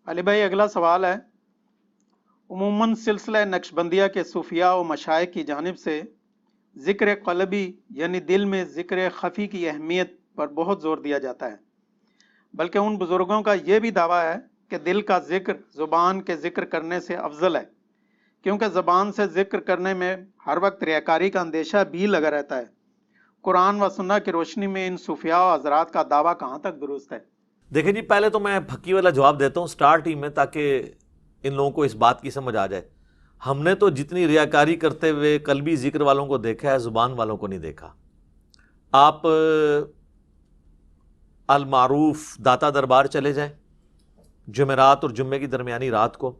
علی بھائی اگلا سوال ہے، عموماً سلسلہ نقشبندیہ کے صوفیاء و مشائخ کی جانب سے ذکر قلبی یعنی دل میں ذکر خفی کی اہمیت پر بہت زور دیا جاتا ہے، بلکہ ان بزرگوں کا یہ بھی دعویٰ ہے کہ دل کا ذکر زبان کے ذکر کرنے سے افضل ہے، کیونکہ زبان سے ذکر کرنے میں ہر وقت ریاکاری کا اندیشہ بھی لگا رہتا ہے۔ قرآن و سنہ کی روشنی میں ان صوفیاء و حضرات کا دعویٰ کہاں تک درست ہے؟ دیکھیں جی، پہلے تو میں پھکی والا جواب دیتا ہوں سٹارٹ ہی میں، تاکہ ان لوگوں کو اس بات کی سمجھ آ جائے۔ ہم نے تو جتنی ریاکاری کرتے ہوئے قلبی ذکر والوں کو دیکھا ہے، زبان والوں کو نہیں دیکھا۔ آپ المعروف داتا دربار چلے جائیں جمعرات اور جمعے کی درمیانی رات کو،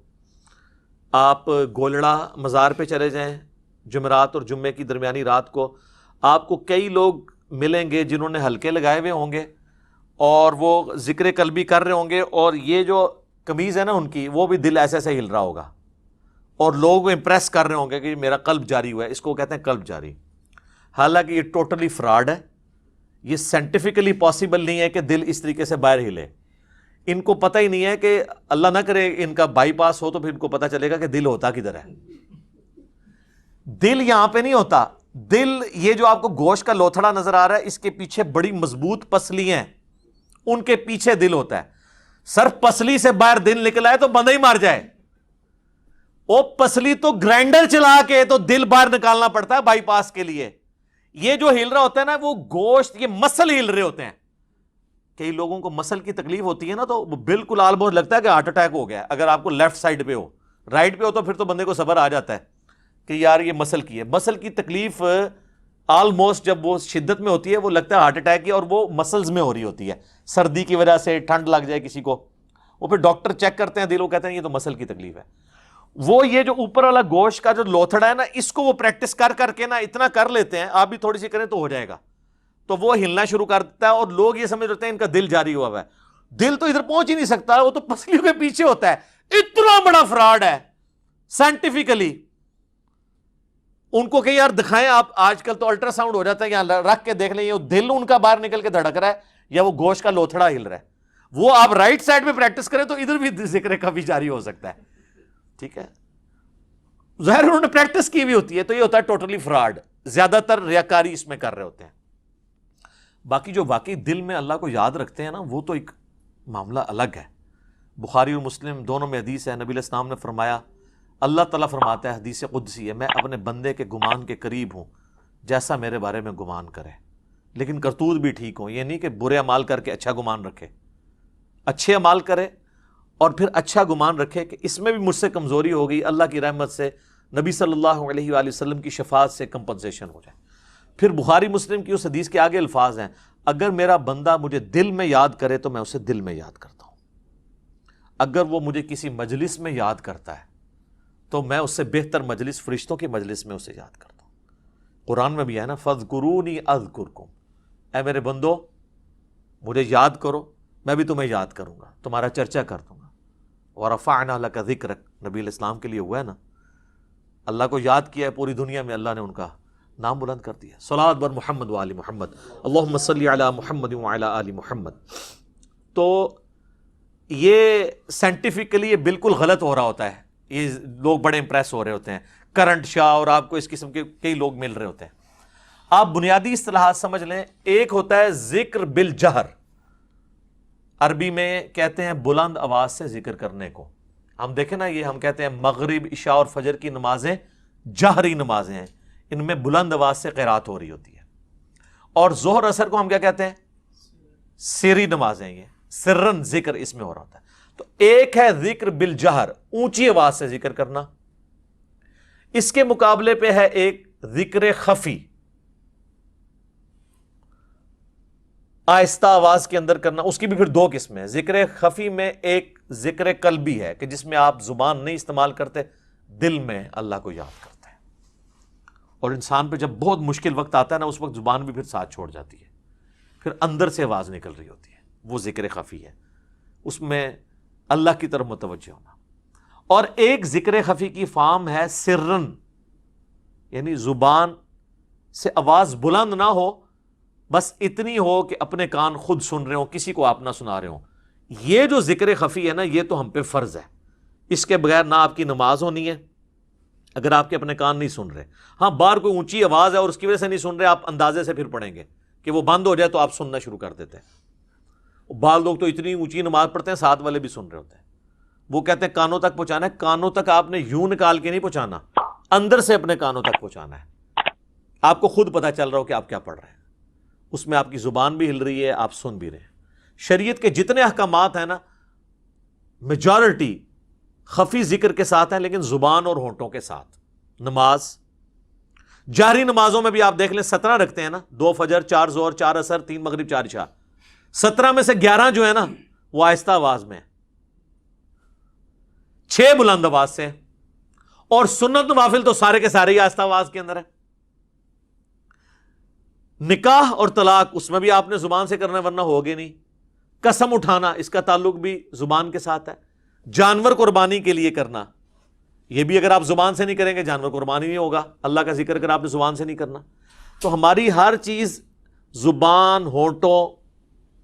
آپ گولڑا مزار پہ چلے جائیں جمعرات اور جمعے کی درمیانی رات کو، آپ کو کئی لوگ ملیں گے جنہوں نے حلقے لگائے ہوئے ہوں گے اور وہ ذکر قلبی کر رہے ہوں گے، اور یہ جو قمیض ہے نا ان کی، وہ بھی دل ایسے ایسے ہل رہا ہوگا، اور لوگ امپریس کر رہے ہوں گے کہ میرا قلب جاری ہوا ہے۔ اس کو کہتے ہیں قلب جاری۔ حالانکہ یہ ٹوٹلی فراڈ ہے، یہ سائنٹیفکلی پاسبل نہیں ہے کہ دل اس طریقے سے باہر ہلے۔ ان کو پتہ ہی نہیں ہے کہ اللہ نہ کرے ان کا بائی پاس ہو تو پھر ان کو پتہ چلے گا کہ دل ہوتا کدھر ہے۔ دل یہاں پہ نہیں ہوتا۔ دل یہ جو آپ کو گوشت کا لوتھڑا نظر آ رہا ہے، اس کے پیچھے بڑی مضبوط پسلیاں ہیں، ان کے پیچھے دل ہوتا ہے۔ صرف پسلی سے باہر دل نکل آئے تو بندہ ہی مار جائے۔ وہ پسلی تو گرائنڈر چلا کے تو دل باہر نکالنا پڑتا ہے بائی پاس کے لیے۔ یہ جو ہل رہا ہوتا ہے نا، وہ گوشت، یہ مسل ہل رہے ہوتے ہیں۔ کئی لوگوں کو مسل کی تکلیف ہوتی ہے نا، تو بالکل آلموسٹ لگتا ہے کہ ہارٹ اٹیک ہو گیا ہے۔ اگر آپ کو لیفٹ سائڈ پہ ہو، رائٹ پہ ہو تو پھر تو بندے کو صبر آ جاتا ہے کہ یار یہ مسل کی ہے۔ مسل کی تکلیف آلموسٹ جب وہ شدت میں ہوتی ہے، وہ لگتا ہے ہارٹ اٹیک کی، اور وہ مسلز میں ہو رہی ہوتی ہے، سردی کی وجہ سے، ٹھنڈ لگ جائے کسی کو، وہ پھر ڈاکٹر چیک کرتے ہیں دل، وہ کہتے ہیں یہ تو مسل کی تکلیف ہے۔ وہ یہ جو اوپر والا گوشت کا جو لوتھڑا ہے نا، اس کو وہ پریکٹس کر کر کے نا اتنا کر لیتے ہیں، آپ بھی تھوڑی سی کریں تو ہو جائے گا، تو وہ ہلنا شروع کر دیتا ہے، اور لوگ یہ سمجھ رہتے ہیں ان کا دل جاری ہوا ہوا ہے۔ دل تو ادھر پہنچ ہی نہیں سکتا، وہ تو پسلیوں کے پیچھے ہوتا ہے۔ اتنا بڑا فراڈ ہے سائنٹیفکلی۔ ان کو کہ یار دکھائیں آپ، آج کل تو الٹرا ساؤنڈ ہو جاتا ہے، یہاں رکھ کے دیکھ لیں یہ دل ان کا باہر نکل کے دھڑک رہا ہے یا وہ گوشت کا لوتھڑا ہل رہا ہے۔ وہ آپ رائٹ سائڈ پہ پریکٹس کریں تو ادھر بھی ذکر کبھی جاری ہو سکتا ہے، ٹھیک ہے۔ ظاہر انہوں نے پریکٹس کی ہوئی ہوتی ہے، تو یہ ہوتا ہے ٹوٹلی فراڈ۔ زیادہ تر ریاکاری اس میں کر رہے ہوتے ہیں۔ باقی جو واقعی دل میں اللہ کو یاد رکھتے ہیں نا، وہ تو ایک معاملہ الگ ہے۔ بخاری اور مسلم دونوں میں حدیث ہے، نبی علیہ السلام نے فرمایا، اللہ تعالیٰ فرماتا ہے، حدیث قدسی ہے، میں اپنے بندے کے گمان کے قریب ہوں جیسا میرے بارے میں گمان کرے، لیکن کرتوت بھی ٹھیک ہوں۔ یہ نہیں کہ برے اعمال کر کے اچھا گمان رکھے، اچھے اعمال کرے اور پھر اچھا گمان رکھے کہ اس میں بھی مجھ سے کمزوری ہو گئی، اللہ کی رحمت سے، نبی صلی اللہ علیہ وآلہ وسلم کی شفاعت سے کمپنسیشن ہو جائے۔ پھر بخاری مسلم کی اس حدیث کے آگے الفاظ ہیں، اگر میرا بندہ مجھے دل میں یاد کرے تو میں اسے دل میں یاد کرتا ہوں، اگر وہ مجھے کسی مجلس میں یاد کرتا ہے تو میں اس سے بہتر مجلس، فرشتوں کی مجلس میں اسے یاد کرتا ہوں۔ قرآن میں بھی ہے نا، فَاذْكُرُونِي أَذْكُرْكُمْ، اے میرے بندو مجھے یاد کرو، میں بھی تمہیں یاد کروں گا، تمہارا چرچا کر دوں گا۔ وَرَفَعْنَا لَكَ ذِكْرَكَ، نبی علیہ السلام کے لیے ہوا ہے نا، اللہ کو یاد کیا ہے، پوری دنیا میں اللہ نے ان کا نام بلند کر دیا۔ صلوات بر محمد وآل محمد، اللہم صلی علی محمد وعلی آل محمد۔ تو یہ سائنٹیفکلی یہ بالکل غلط ہو رہا ہوتا ہے، یہ لوگ بڑے امپریس ہو رہے ہوتے ہیں، کرنٹ شاہ اور آپ کو اس قسم کے کئی لوگ مل رہے ہوتے ہیں۔ آپ بنیادی اصطلاحات سمجھ لیں، ایک ہوتا ہے ذکر بالجہر، عربی میں کہتے ہیں بلند آواز سے ذکر کرنے کو۔ ہم دیکھیں نا، یہ ہم کہتے ہیں مغرب، عشاء اور فجر کی نمازیں جہری نمازیں ہیں، ان میں بلند آواز سے قرات ہو رہی ہوتی ہے۔ اور ظہر اثر کو ہم کیا کہتے ہیں؟ سری نمازیں، یہ سرن ذکر اس میں ہو رہا ہوتا ہے۔ تو ایک ہے ذکر بالجہر، اونچی آواز سے ذکر کرنا، اس کے مقابلے پہ ہے ایک ذکر خفی، آہستہ آواز کے اندر کرنا۔ اس کی بھی پھر دو قسمیں ہیں۔ ذکر خفی میں ایک ذکر قلبی ہے کہ جس میں آپ زبان نہیں استعمال کرتے، دل میں اللہ کو یاد کرتے ہیں، اور انسان پہ جب بہت مشکل وقت آتا ہے نا، اس وقت زبان بھی پھر ساتھ چھوڑ جاتی ہے، پھر اندر سے آواز نکل رہی ہوتی ہے، وہ ذکر خفی ہے، اس میں اللہ کی طرف متوجہ ہونا۔ اور ایک ذکر خفی کی فارم ہے سرن، یعنی زبان سے آواز بلند نہ ہو، بس اتنی ہو کہ اپنے کان خود سن رہے ہوں، کسی کو آپ نہ سنا رہے ہوں، یہ جو ذکر خفی ہے نا، یہ تو ہم پہ فرض ہے، اس کے بغیر نہ آپ کی نماز ہونی ہے اگر آپ کے اپنے کان نہیں سن رہے. ہاں باہر کوئی اونچی آواز ہے اور اس کی وجہ سے نہیں سن رہے، آپ اندازے سے پھر پڑھیں گے کہ وہ بند ہو جائے تو آپ سننا شروع کر دیتے ہیں. بعض لوگ تو اتنی اونچی نماز پڑھتے ہیں ساتھ والے بھی سن رہے ہوتے ہیں. وہ کہتے ہیں کانوں تک پہنچانا ہے. کانوں تک آپ نے یوں نکال کے نہیں پہنچانا، اندر سے اپنے کانوں تک پہنچانا ہے. آپ کو خود پتا چل رہا ہو کہ آپ کیا پڑھ رہے ہیں، اس میں آپ کی زبان بھی ہل رہی ہے، آپ سن بھی رہے ہیں. شریعت کے جتنے احکامات ہیں نا، میجورٹی خفی ذکر کے ساتھ ہیں، لیکن زبان اور ہونٹوں کے ساتھ. نماز، جہری نمازوں میں بھی آپ دیکھ لیں 17 رکھتے ہیں نا، 2 فجر، 4 ظہر، 4 عصر، 3 مغرب، 4 عشاء. 17 میں سے 11 جو ہے نا وہ آہستہ آواز میں، 6 بلند آواز سے، اور سنت نوافل تو سارے کے سارے ہی آہستہ آواز کے اندر ہے. نکاح اور طلاق اس میں بھی آپ نے زبان سے کرنا ہے ورنہ ہوگے نہیں. قسم اٹھانا اس کا تعلق بھی زبان کے ساتھ ہے. جانور قربانی کے لیے کرنا، یہ بھی اگر آپ زبان سے نہیں کریں گے جانور قربانی نہیں ہوگا. اللہ کا ذکر اگر آپ نے زبان سے نہیں کرنا، تو ہماری ہر چیز زبان ہونٹوں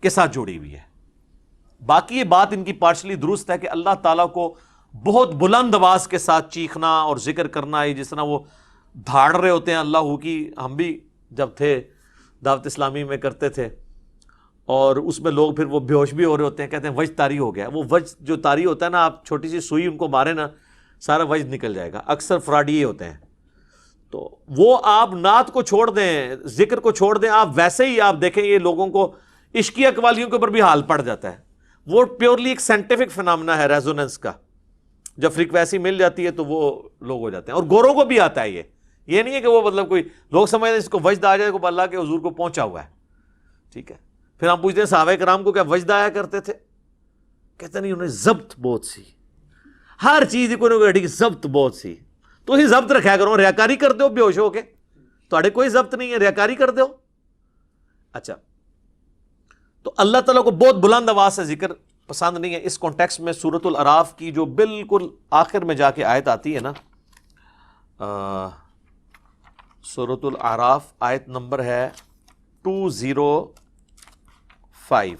کے ساتھ جڑی ہوئی ہے. باقی یہ بات ان کی پارشلی درست ہے کہ اللہ تعالیٰ کو بہت بلند آواز کے ساتھ چیخنا اور ذکر کرنا ہے، جس طرح وہ دھاڑ رہے ہوتے ہیں اللہ کی. ہم بھی جب تھے دعوت اسلامی میں کرتے تھے، اور اس میں لوگ پھر وہ بے ہوش بھی ہو رہے ہوتے ہیں، کہتے ہیں وجد طاری ہو گیا. وہ وجد جو طاری ہوتا ہے نا، آپ چھوٹی سی سوئی ان کو مارے نا سارا وجد نکل جائے گا. اکثر فراڈی یہ ہوتے ہیں. تو وہ آپ نعت کو چھوڑ دیں، ذکر کو چھوڑ دیں، آپ ویسے ہی آپ دیکھیں یہ لوگوں کو عشقی اقوالیوں کے اوپر بھی حال پڑ جاتا ہے. وہ پیورلی ایک سائنٹیفک فنامنا ہے ریزوننس کا. جب فریکوینسی مل جاتی ہے تو وہ لوگ ہو جاتے ہیں. اور گوروں کو بھی آتا ہے یہ نہیں ہے کہ وہ مطلب کوئی لوگ سمجھتے ہیں اس کو وجد آ جائے کو اللہ کے حضور کو پہنچا ہوا ہے. ٹھیک ہے، پھر ہم پوچھتے ہیں صحابہ کرام کو کیا وجد آیا کرتے تھے؟ کہتے نہیں، انہیں ضبط بہت سی، ہر چیز کو ضبط بہت سی. تو ہی ضبط رکھا کرو. ریاکاری کرتے ہو بے ہوش ہو کے، تھوڑے کوئی ضبط نہیں ہے، ریاکاری کرتے ہو. اچھا، تو اللہ تعالیٰ کو بہت بلند آواز سے ذکر پسند نہیں ہے. اس کانٹیکسٹ میں سورۃ الاعراف کی جو بالکل آخر میں جا کے آیت آتی ہے نا، سورۃ الاعراف آیت نمبر ہے 205،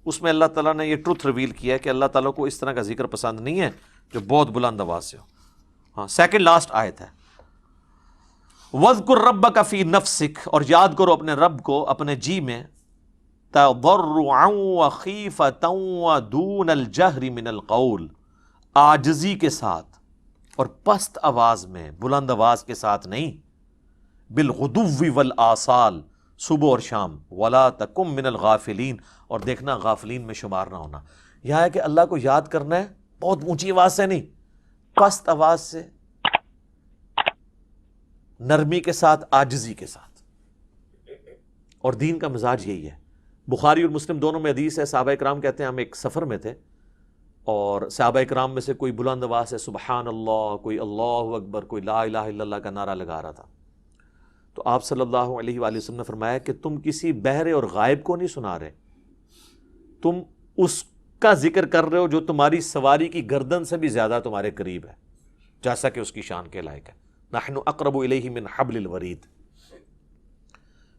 اس میں اللہ تعالیٰ نے یہ ٹروتھ ریویل کیا ہے کہ اللہ تعالیٰ کو اس طرح کا ذکر پسند نہیں ہے جو بہت بلند آواز سے ہو. ہاں، سیکنڈ لاسٹ آیت ہے، وَاذْكُرْ رَبَّكَ فِي نَفْسِكَ، اور یاد کرو اپنے رب کو اپنے جی میں، تضرعا وخیفتا ودون الجہر من القول، عاجزی کے ساتھ اور پست آواز میں، بلند آواز کے ساتھ نہیں. بالغدو والآصال، صبح اور شام. ولا تکم من الغافلین، اور دیکھنا غافلین میں شمار نہ ہونا. یہاں ہے کہ اللہ کو یاد کرنا ہے بہت اونچی آواز سے نہیں، پست آواز سے، نرمی کے ساتھ، عاجزی کے ساتھ. اور دین کا مزاج یہی ہے. بخاری اور مسلم دونوں میں حدیث ہے، صحابہ اکرام کہتے ہیں ہم ایک سفر میں تھے، اور صحابہ اکرام میں سے کوئی بلند آواز سے سبحان اللہ، کوئی اللہ اکبر، کوئی لا الہ الا اللہ کا نعرہ لگا رہا تھا. تو آپ صلی اللہ علیہ وآلہ وسلم نے فرمایا کہ تم کسی بہرے اور غائب کو نہیں سنا رہے، تم اس کا ذکر کر رہے ہو جو تمہاری سواری کی گردن سے بھی زیادہ تمہارے قریب ہے، جیسا کہ اس کی شان کے لائق ہے. نحن اقرب الیہ من حبل الورید.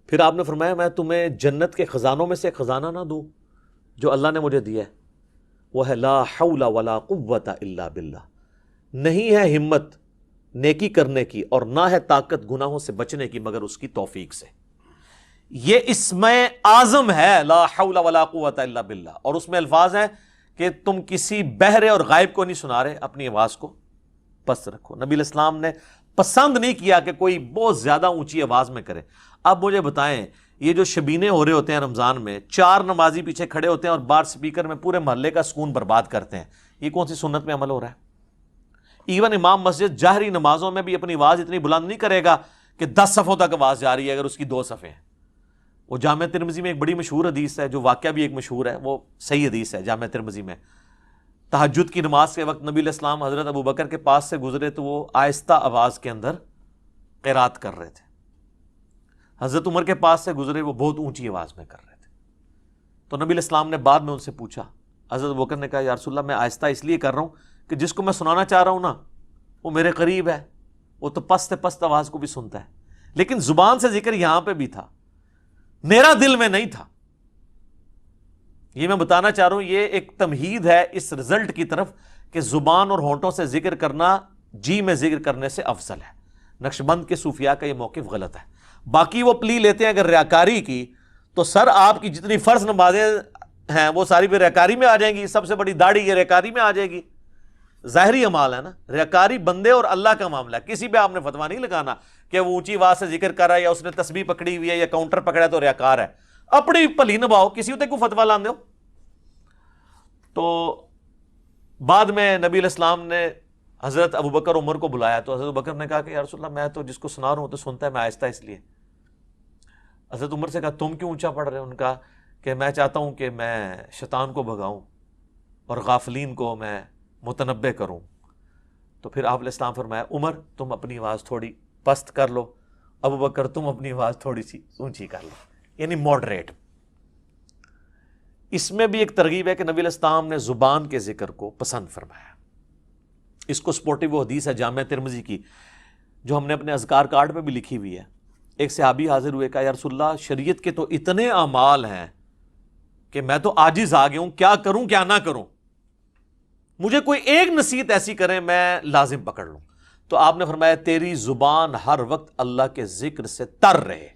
پھر آپ نے فرمایا میں تمہیں جنت کے خزانوں میں سے ایک خزانہ نہ دوں جو اللہ نے مجھے دیا ہے، وہ ہے لا حول ولا قوت الا باللہ. نہیں ہے ہمت نیکی کرنے کی اور نہ ہے طاقت گناہوں سے بچنے کی مگر اس کی توفیق سے. یہ اسم اعظم ہے لا حول ولا قوت الا باللہ، اور اس میں الفاظ ہیں کہ تم کسی بہرے اور غائب کو نہیں سنا رہے، اپنی آواز کو پست رکھو. نبی علیہ السلام نے پسند نہیں کیا کہ کوئی بہت زیادہ اونچی آواز میں کرے. اب مجھے بتائیں، یہ جو شبینے ہو رہے ہوتے ہیں رمضان میں، 4 نمازی پیچھے کھڑے ہوتے ہیں اور بار سپیکر میں پورے محلے کا سکون برباد کرتے ہیں، یہ کون سی سنت میں عمل ہو رہا ہے؟ ایون امام مسجد جہری نمازوں میں بھی اپنی آواز اتنی بلند نہیں کرے گا کہ 10 صفوں تک آواز جا رہی ہے اگر اس کی 2 صفیں ہیں. وہ جامع ترمذی میں ایک بڑی مشہور حدیث ہے، جو واقعہ بھی ایک مشہور ہے، وہ صحیح حدیث ہے. جامع ترمذی میں تہجد کی نماز کے وقت نبی علیہ السلام حضرت ابو بکر کے پاس سے گزرے تو وہ آہستہ آواز کے اندر قرات کر رہے تھے. حضرت عمر کے پاس سے گزرے، وہ بہت اونچی آواز میں کر رہے تھے. تو نبی علیہ السلام نے بعد میں ان سے پوچھا، حضرت ابو بکر نے کہا یا رسول اللہ میں آہستہ اس لیے کر رہا ہوں کہ جس کو میں سنانا چاہ رہا ہوں نا وہ میرے قریب ہے، وہ تو پست پست آواز کو بھی سنتا ہے. لیکن زبان سے ذکر یہاں پہ بھی تھا، میرا دل میں نہیں تھا. یہ میں بتانا چاہ رہا ہوں، یہ ایک تمہید ہے اس رزلٹ کی طرف کہ زبان اور ہونٹوں سے ذکر کرنا جی میں ذکر کرنے سے افضل ہے۔ نقشبند کے صوفیاء کا یہ موقف غلط ہے۔ باقی وہ پلی لیتے ہیں اگر ریاکاری کی، تو سر آپ کی جتنی فرض نمازیں ہیں وہ ساری بھی ریاکاری میں آ جائیں گی۔ سب سے بڑی داڑھی یہ ریاکاری میں آ جائے گی، ظاہری اعمال ہے نا۔ ریاکاری بندے اور اللہ کا معاملہ ہے، کسی پہ آپ نے فتویٰ نہیں لگانا کہ وہ اونچی آواز سے ذکر کر رہا ہے یا اس نے تسبیح پکڑی ہوئی ہے یا کاؤنٹر پکڑا ہے تو ریاکار ہے۔ اپنی بھلی نبھاؤ، کسی تے کو فتویٰ لاندے ہو۔ تو بعد میں نبی علیہ السلام نے حضرت ابوبکر عمر کو بلایا، تو حضرت ابوبکر نے کہا کہ یا رسول اللہ میں تو جس کو سنا رہا ہوں تو سنتا ہے، میں آہستہ اس لیے۔ حضرت عمر سے کہا تم کیوں اونچا پڑھ رہے ہو؟ ان کا کہ میں چاہتا ہوں کہ میں شیطان کو بھگاؤں اور غافلین کو میں متنبہ کروں۔ تو پھر آپ علیہ السلام فرمایا عمر تم اپنی آواز تھوڑی پست کر لو، ابوبکر تم اپنی آواز تھوڑی سی اونچی کر لو، یعنی ماڈریٹ۔ اس میں بھی ایک ترغیب ہے کہ نبی علیہ السلام نے زبان کے ذکر کو پسند فرمایا۔ اس کو سپورٹو وہ حدیث ہے جامع ترمذی کی جو ہم نے اپنے اذکار کارڈ پہ بھی لکھی ہوئی ہے۔ ایک صحابی حاضر ہوئے، کہا یا رسول اللہ شریعت کے تو اتنے اعمال ہیں کہ میں تو عاجز آ گیا ہوں، کیا کروں کیا نہ کروں، مجھے کوئی ایک نصیحت ایسی کریں میں لازم پکڑ لوں۔ تو آپ نے فرمایا تیری زبان ہر وقت اللہ کے ذکر سے تر رہے۔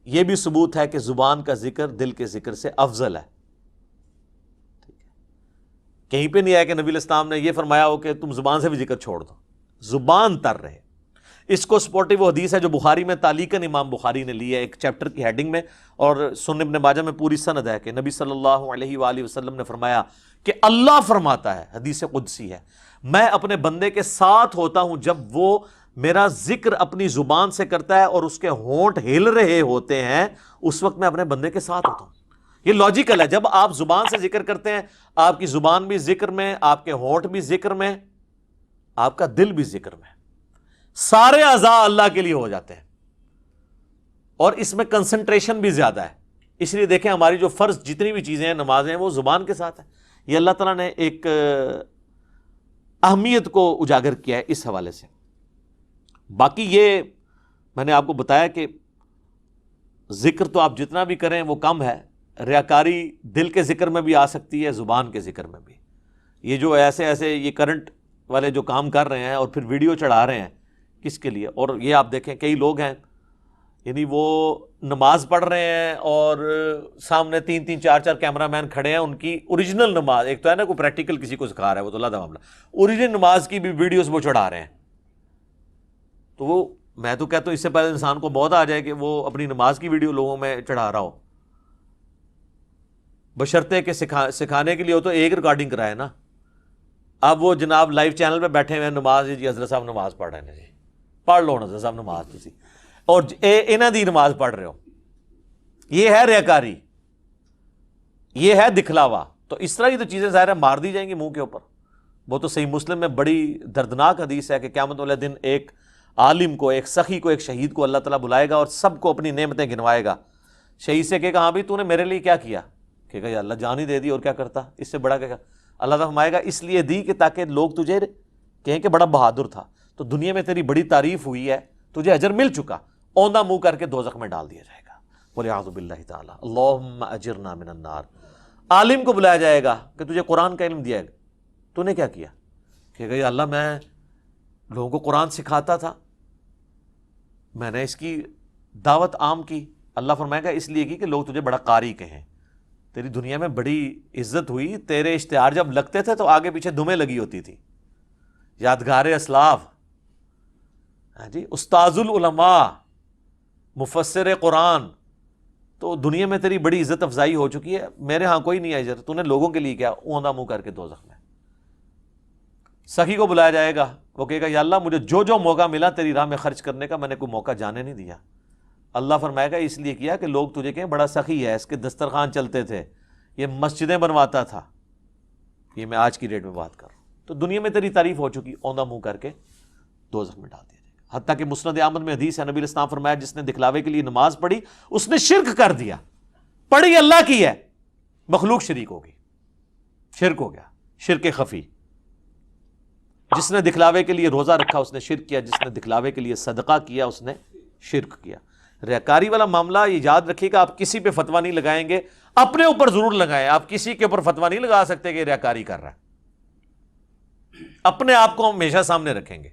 یہ بھی ثبوت ہے کہ زبان کا ذکر دل کے ذکر سے افضل ہے۔ کہیں پہ نہیں آیا کہ نبی علیہ السلام نے یہ فرمایا ہو کہ تم زبان سے بھی ذکر چھوڑ دو، زبان تر رہے۔ اس کو سپورٹو وہ حدیث ہے جو بخاری میں تعلیقاً امام بخاری نے لی ہے ایک چیپٹر کی ہیڈنگ میں، اور سنن ابن ماجہ میں پوری سند ہے کہ نبی صلی اللہ علیہ وآلہ وسلم نے فرمایا کہ اللہ فرماتا ہے، حدیث قدسی ہے، میں اپنے بندے کے ساتھ ہوتا ہوں جب وہ میرا ذکر اپنی زبان سے کرتا ہے اور اس کے ہونٹ ہل رہے ہوتے ہیں، اس وقت میں اپنے بندے کے ساتھ ہوتا ہوں۔ یہ لاجیکل ہے، جب آپ زبان سے ذکر کرتے ہیں آپ کی زبان بھی ذکر میں، آپ کے ہونٹ بھی ذکر میں، آپ کا دل بھی ذکر میں، سارے اعضاء اللہ کے لیے ہو جاتے ہیں، اور اس میں کنسنٹریشن بھی زیادہ ہے۔ اس لیے دیکھیں ہماری جو فرض جتنی بھی چیزیں ہیں، نمازیں ہیں، وہ زبان کے ساتھ ہیں۔ یہ اللہ تعالیٰ نے ایک اہمیت کو اجاگر کیا ہے اس حوالے سے۔ باقی یہ میں نے آپ کو بتایا کہ ذکر تو آپ جتنا بھی کریں وہ کم ہے، ریاکاری دل کے ذکر میں بھی آ سکتی ہے، زبان کے ذکر میں بھی۔ یہ جو ایسے یہ کرنٹ والے جو کام کر رہے ہیں اور پھر ویڈیو چڑھا رہے ہیں، کس کے لیے؟ اور یہ آپ دیکھیں کئی لوگ ہیں یعنی وہ نماز پڑھ رہے ہیں اور سامنے 3 4 کیمرہ مین کھڑے ہیں، ان کی اوریجنل نماز، ایک تو ہے نا کوئی پریکٹیکل کسی کو سکھا رہا ہے وہ تو اللہ کا معاملہ، اوریجنل نماز کی بھی ویڈیوز وہ چڑھا رہے ہیں۔ تو وہ میں تو کہتا ہوں اس سے پہلے انسان کو موت آ جائے کہ وہ اپنی نماز کی ویڈیو لوگوں میں چڑھا رہا ہو، بشرطے کہ سکھانے کے لیے ہو تو ایک ریکارڈنگ کرائے نا۔ اب وہ جناب لائیو چینل پہ بیٹھے ہوئے نماز، جی حضرت صاحب نماز پڑھ رہے ہیں، جی پڑھ لو حضرت صاحب نماز تسی، اور انہاں دی نماز پڑھ رہے ہو، یہ ہے ریاکاری، یہ ہے دکھلاوا۔ تو اس طرح کی تو چیزیں ظاہر ہے مار دی جائیں گی منہ کے اوپر۔ وہ تو صحیح مسلم میں بڑی دردناک حدیث ہے کہ قیامت والے دن ایک عالم کو، ایک سخی کو، ایک شہید کو اللہ تعالیٰ بلائے گا اور سب کو اپنی نعمتیں گنوائے گا۔ شہید سے کہے گا ہاں بھی تو نے میرے لیے کیا کیا؟ کہے گا یا اللہ جان ہی دے دی، اور کیا کرتا، اس سے بڑا کہے گا اللہ تعالیٰ فرمائے گا اس لیے دی کہ تاکہ لوگ تجھے کہیں کہ بڑا بہادر تھا، تو دنیا میں تیری بڑی تعریف ہوئی ہے، تجھے اجر مل چکا، اوندھا منہ کر کے دوزخ میں ڈال دیا جائے گا۔ وَلِعَاذُ بِاللَّهِ تَعَالَى اللہم اجرنا من النار۔ عالم کو بلایا جائے گا کہ تجھے قرآن کا علم دیا ہے، تو نے کیا کیا؟ کہ یا اللہ میں لوگوں کو قرآن سکھاتا تھا، میں نے اس کی دعوت عام کی۔ اللہ فرمائے گا اس لیے کی کہ لوگ تجھے بڑا قاری کہیں، تیری دنیا میں بڑی عزت ہوئی، تیرے اشتہار جب لگتے تھے تو آگے پیچھے دمیں لگی ہوتی تھی، یادگار اسلاف، ہاں جی استاذ العلماء، مفسر قرآن، تو دنیا میں تیری بڑی عزت افزائی ہو چکی ہے، میرے ہاں کوئی نہیں ہے اجر، تو نے لوگوں کے لیے کیا؟ اوندا منہ کر کے دوزخ میں۔ سخی کو بلایا جائے گا، وہ کہے گا یا اللہ مجھے جو جو موقع ملا تیری راہ میں خرچ کرنے کا، میں نے کوئی موقع جانے نہیں دیا۔ اللہ فرمائے گا اس لیے کیا کہ لوگ تجھے کہیں بڑا سخی ہے، اس کے دسترخوان چلتے تھے، یہ مسجدیں بنواتا تھا۔ یہ میں آج کی ڈیٹ میں بات کر رہا ہوں۔ تو دنیا میں تیری تعریف ہو چکی، اوندا منہ کر کے دوزخ میں ڈال دیا جائے گا۔ حتیٰ کہ مسند احمد میں حدیث ہے، نبی علیہ السلام فرمایا جس نے دکھلاوے کے لیے نماز پڑھی اس نے شرک کر دیا، پڑھی اللہ کی ہے، مخلوق شریک ہوگی، شرک ہو گیا، شرک خفی۔ جس نے دکھلاوے کے لیے روزہ رکھا اس نے شرک کیا، جس نے دکھلاوے کے لیے صدقہ کیا اس نے شرک کیا۔ ریاکاری والا معاملہ یہ یاد رکھیے کہ آپ کسی پہ فتویٰ نہیں لگائیں گے، اپنے اوپر ضرور لگائیں، آپ کسی کے اوپر فتویٰ نہیں لگا سکتے کہ ریاکاری کر رہا ہے، اپنے آپ کو ہم ہمیشہ سامنے رکھیں گے۔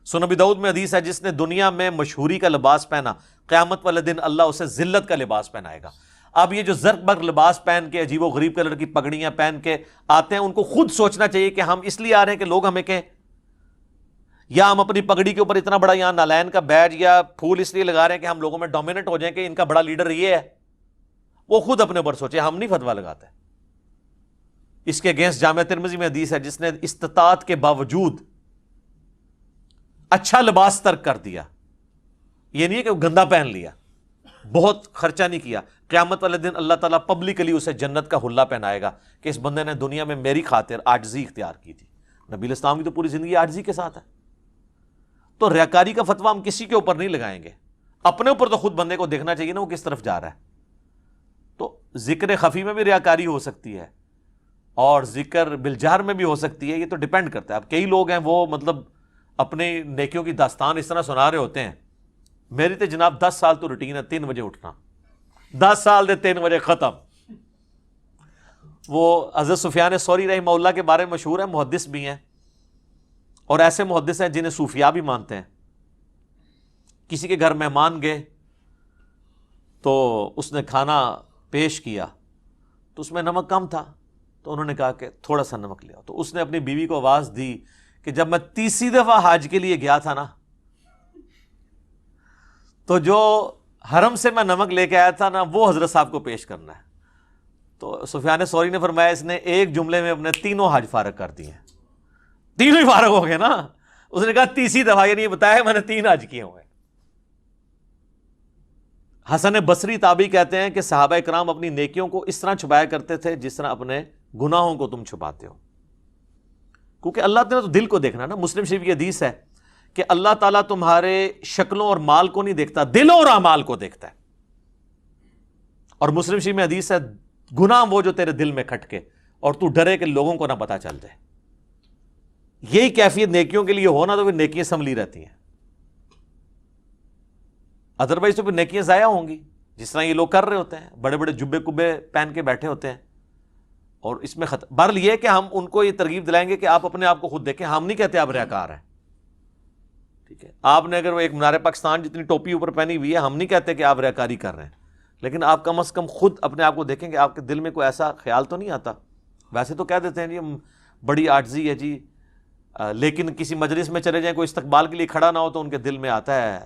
سنن ابی داؤد میں حدیث ہے، جس نے دنیا میں مشہوری کا لباس پہنا، قیامت والے دن اللہ اسے ذلت کا لباس پہنائے گا۔ اب یہ جو زرق برق لباس پہن کے، عجیب و غریب کلر کی پگڑیاں پہن کے آتے ہیں، ان کو خود سوچنا چاہیے کہ ہم اس لیے آ رہے ہیں کہ لوگ ہمیں کہیں، یا ہم اپنی پگڑی کے اوپر اتنا بڑا یہاں نالین کا بیج یا پھول اس لیے لگا رہے ہیں کہ ہم لوگوں میں ڈومیننٹ ہو جائیں کہ ان کا بڑا لیڈر یہ ہے؟ وہ خود اپنے اوپر سوچے، ہم نہیں فتویٰ لگاتے۔ اس کے اگینسٹ جامع ترمذی میں حدیث ہے، جس نے استطاعت کے باوجود اچھا لباس ترک کر دیا، یہ نہیں ہے کہ وہ گندا پہن لیا، بہت خرچہ نہیں کیا، قیامت والے دن اللہ تعالیٰ پبلکلی اسے جنت کا حلہ پہنائے گا کہ اس بندے نے دنیا میں میری خاطر عاجزی اختیار کی تھی۔ نبی الاسلام کی تو پوری زندگی عاجزی کے ساتھ ہے۔ تو ریاکاری کا فتویٰ ہم کسی کے اوپر نہیں لگائیں گے، اپنے اوپر تو خود بندے کو دیکھنا چاہیے نا وہ کس طرف جا رہا ہے۔ تو ذکر خفی میں بھی ریاکاری ہو سکتی ہے اور ذکر بالجہر میں بھی ہو سکتی ہے، یہ تو ڈیپینڈ کرتا ہے۔ اب کئی لوگ ہیں وہ مطلب اپنے نیکیوں کی داستان اس طرح سنا رہے ہوتے ہیں، میری تو جناب 10 سال تو روٹین ہے 3 بجے اٹھنا، 10 سال دے 3 بجے ختم۔ وہ حضرت سفیان ثوری رحمہ اللہ کے بارے میں مشہور ہے، محدث بھی ہیں، اور ایسے محدث ہیں جنہیں صوفیاء بھی مانتے ہیں۔ کسی کے گھر مہمان گئے تو اس نے کھانا پیش کیا تو اس میں نمک کم تھا، تو انہوں نے کہا کہ تھوڑا سا نمک لے آؤ۔ تو اس نے اپنی بیوی کو آواز دی کہ جب میں 30 دفعہ حج کے لیے گیا تھا نا، تو جو حرم سے میں نمک لے کے آیا تھا نا، وہ حضرت صاحب کو پیش کرنا ہے۔ تو سفیان ثوری نے فرمایا اس نے ایک جملے میں اپنے تینوں حج فارغ کر دیے ہیں، تینوں ہی فارغ ہو گئے نا۔ اس نے کہا 30 دفعہ، یعنی یہ بتایا میں نے 3 حج کیے ہوئے۔ حسن بصری تابعی کہتے ہیں کہ صحابہ کرام اپنی نیکیوں کو اس طرح چھپایا کرتے تھے جس طرح اپنے گناہوں کو تم چھپاتے ہو، کیونکہ اللہ تعالیٰ تو دل کو دیکھنا نا۔ مسلم شریف کی حدیث ہے کہ اللہ تعالیٰ تمہارے شکلوں اور مال کو نہیں دیکھتا، دلوں اور اعمال کو دیکھتا ہے۔ اور مسلم شریف میں حدیث ہے، گناہ وہ جو تیرے دل میں کھٹکے اور تو ڈرے کہ لوگوں کو نہ پتہ چل جائے۔ یہی کیفیت نیکیوں کے لیے ہونا تو پھر نیکیاں سنبھلی رہتی ہیں، ادروائز تو پھر نیکیاں ضائع ہوں گی، جس طرح یہ لوگ کر رہے ہوتے ہیں، بڑے بڑے جبے کبے پہن کے بیٹھے ہوتے ہیں۔ اور اس میں بہرحال یہ کہ ہم ان کو یہ ترغیب دلائیں گے کہ آپ اپنے آپ کو خود دیکھیں، ہم نہیں کہتے آپ ریاکار ہیں، ٹھیک ہے؟ آپ نے اگر وہ ایک منار پاکستان جتنی ٹوپی اوپر پہنی ہوئی ہے، ہم نہیں کہتے کہ آپ ریاکاری کر رہے ہیں، لیکن آپ کم از کم خود اپنے آپ کو دیکھیں کہ آپ کے دل میں کوئی ایسا خیال تو نہیں آتا۔ ویسے تو کہہ دیتے ہیں جی بڑی عاجزی ہے جی، لیکن کسی مجلس میں چلے جائیں، کوئی استقبال کے لیے کھڑا نہ ہو تو ان کے دل میں آتا ہے۔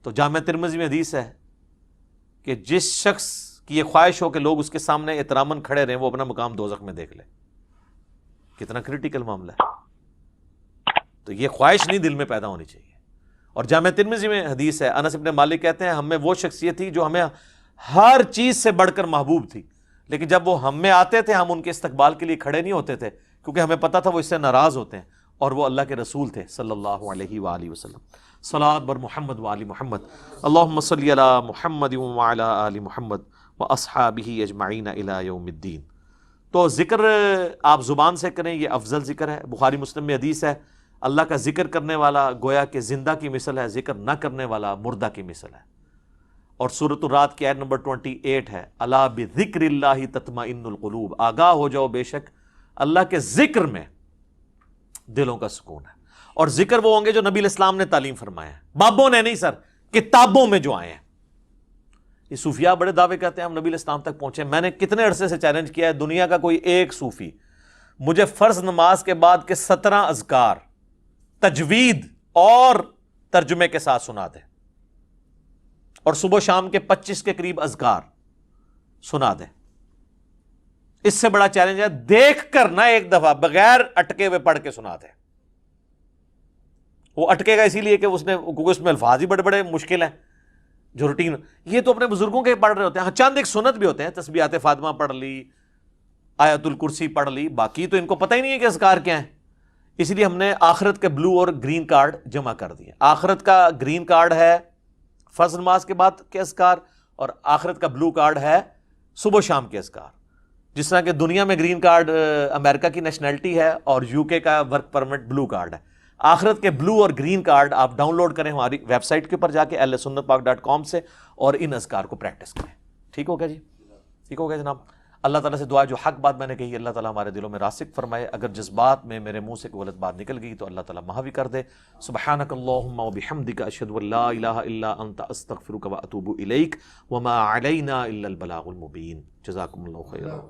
تو جامع ترمذی میں حدیث ہے کہ جس شخص کی یہ خواہش ہو کہ لوگ اس کے سامنے احتراماً کھڑے رہیں، وہ اپنا مقام دوزخ میں دیکھ لے۔ کتنا کریٹیکل معاملہ ہے، تو یہ خواہش نہیں دل میں پیدا ہونی چاہیے۔ اور جامع ترمذی میں حدیث ہے، انس بن مالک کہتے ہیں ہم میں وہ شخصیت تھی جو ہمیں ہر چیز سے بڑھ کر محبوب تھی، لیکن جب وہ ہم میں آتے تھے ہم ان کے استقبال کے لیے کھڑے نہیں ہوتے تھے، کیونکہ ہمیں پتا تھا وہ اس سے ناراض ہوتے ہیں، اور وہ اللہ کے رسول تھے صلی اللہ علیہ وآلہ وسلم۔ صلاۃ بر محمد وآل محمد، اللہم صلی علی محمد وعلی آل محمد واصحابہ اجمعین الی یوم الدین۔ تو ذکر آپ زبان سے کریں، یہ افضل ذکر ہے۔ بخاری مسلم میں حدیث ہے، اللہ کا ذکر کرنے والا گویا کہ زندہ کی مثل ہے، ذکر نہ کرنے والا مردہ کی مثل ہے۔ اور سورۃ الرعد کی آیت نمبر 28 ہے، الا بذکر اللہ تطمئن القلوب، آگاہ ہو جاؤ بے شک اللہ کے ذکر میں دلوں کا سکون ہے۔ اور ذکر وہ ہوں گے جو نبی الاسلام نے تعلیم فرمایا ہے، بابوں نے نہیں سر، کتابوں میں جو آئے ہیں۔ یہ صوفیاء بڑے دعوے کرتے ہیں ہم نبی الاسلام تک پہنچے۔ میں نے کتنے عرصے سے چیلنج کیا ہے، دنیا کا کوئی ایک صوفی مجھے فرض نماز کے بعد کے 17 اذکار تجوید اور ترجمے کے ساتھ سنا دے، اور صبح شام کے 25 کے قریب اذکار سنا دے۔ اس سے بڑا چیلنج ہے دیکھ کر نہ ایک دفعہ بغیر اٹکے ہوئے پڑھ کے سنا دے۔ وہ اٹکے گا اسی لیے کہ کیونکہ اس میں الفاظ ہی بڑے بڑے مشکل ہیں جو روٹین، یہ تو اپنے بزرگوں کے پڑھ رہے ہوتے ہیں۔ چند ایک سنت بھی ہوتے ہیں، تسبیحات فاطمہ پڑھ لی، آیت الکرسی پڑھ لی، باقی تو ان کو پتہ ہی نہیں ہے کہ اذکار کیا ہیں۔ اس لیے ہم نے آخرت کے بلو اور گرین کارڈ جمع کر دیے۔ آخرت کا گرین کارڈ ہے فرض نماز کے بعد کے اذکار، اور آخرت کا بلو کارڈ ہے صبح شام کے اذکار۔ جس طرح کہ دنیا میں گرین کارڈ امریکہ کی نیشنلٹی ہے اور یو کے کا ورک پرمٹ بلو کارڈ ہے، آخرت کے بلو اور گرین کارڈ آپ ڈاؤن لوڈ کریں ہماری ویب سائٹ کے اوپر جا کے ahlsunnatpak.com سے، اور ان اذکار کو پریکٹس کریں. ٹھیک ہو گیا جی؟ ٹھیک ہو گیا جناب. اللہ تعالیٰ سے دعا جو حق بات میں نے کہی اللہ تعالیٰ ہمارے دلوں میں راسخ فرمائے. اگر جس بات میں میرے منہ سے کوئی غلط بات نکل گئی تو اللہ تعالیٰ محوی کر دے. سبحانک اللہم و بحمدک اشہد ان لا الہ الا انت استغفرک و اتوب الیک وما علینا الا البلاغ المبین. جزاکم اللہ خیرا.